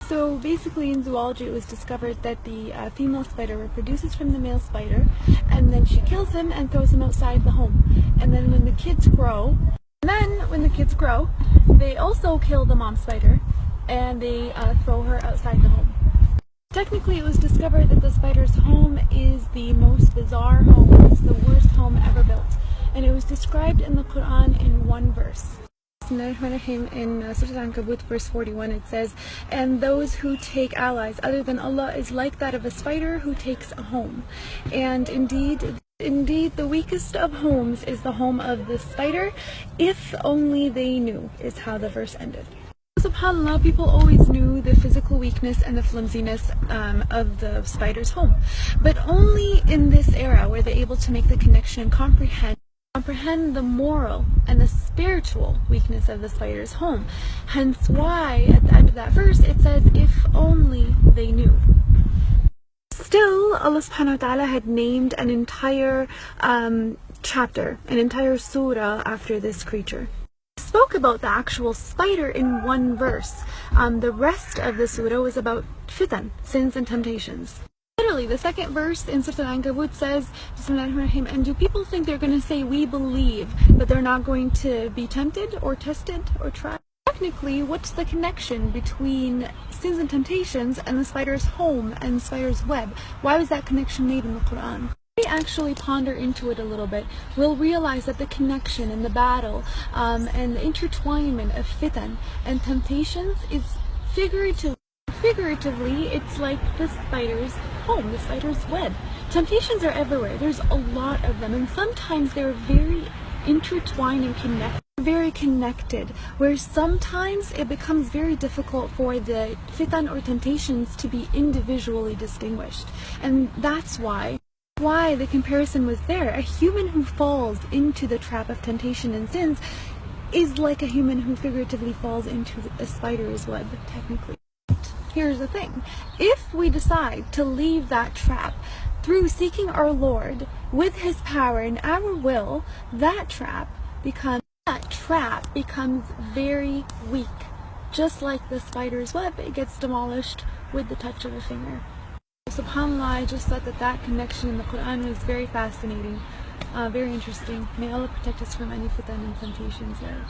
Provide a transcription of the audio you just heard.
So basically in zoology it was discovered that the female spider reproduces from the male spider, and then she kills him and throws him outside the home. And then when the kids grow, they also kill the mom spider and they throw her outside the home. Technically it was discovered that the spider's home is the most bizarre home. It's the worst home ever built. And it was described in the Quran in one verse. In Surah Al-Ankabut verse 41 it says, "And those who take allies other than Allah is like that of a spider who takes a home. And indeed the weakest of homes is the home of the spider, if only they knew," is how the verse ended. SubhanAllah, people always knew the physical weakness and the flimsiness of the spider's home. But only in this era were they able to make the connection and comprehend the moral and the spiritual weakness of the spider's home. Hence why at the end of that verse it says, "If only they knew." Still, Allah subhanahu wa ta'ala had named an entire chapter, an entire surah after this creature. He spoke about the actual spider in one verse. The rest of the surah was about fitan, sins and temptations. Literally, the second verse in Surah Al-Ankabut says, "Bismillahirrahmanirrahim," and do people think they're going to say we believe, but they're not going to be tempted or tested or tried? Technically, what's the connection between sins and temptations and the spider's home and the spider's web? Why was that connection made in the Quran? If we actually ponder into it a little bit, we'll realize that the connection and the battle and the intertwinement of fitan and temptations is figuratively, it's like the spider's home, the spider's web. Temptations are everywhere. There's a lot of them, and sometimes they're very intertwined and connected, where sometimes it becomes very difficult for the fitan or temptations to be individually distinguished. And that's why the comparison was there. A human who falls into the trap of temptation and sins is like a human who figuratively falls into a spider's web, technically. Here's the thing, if we decide to leave that trap through seeking our Lord with His power and our will, that trap becomes very weak. Just like the spider's web, it gets demolished with the touch of a finger. SubhanAllah, I just thought that connection in the Quran was very fascinating, very interesting. May Allah protect us from any fitan and temptations there.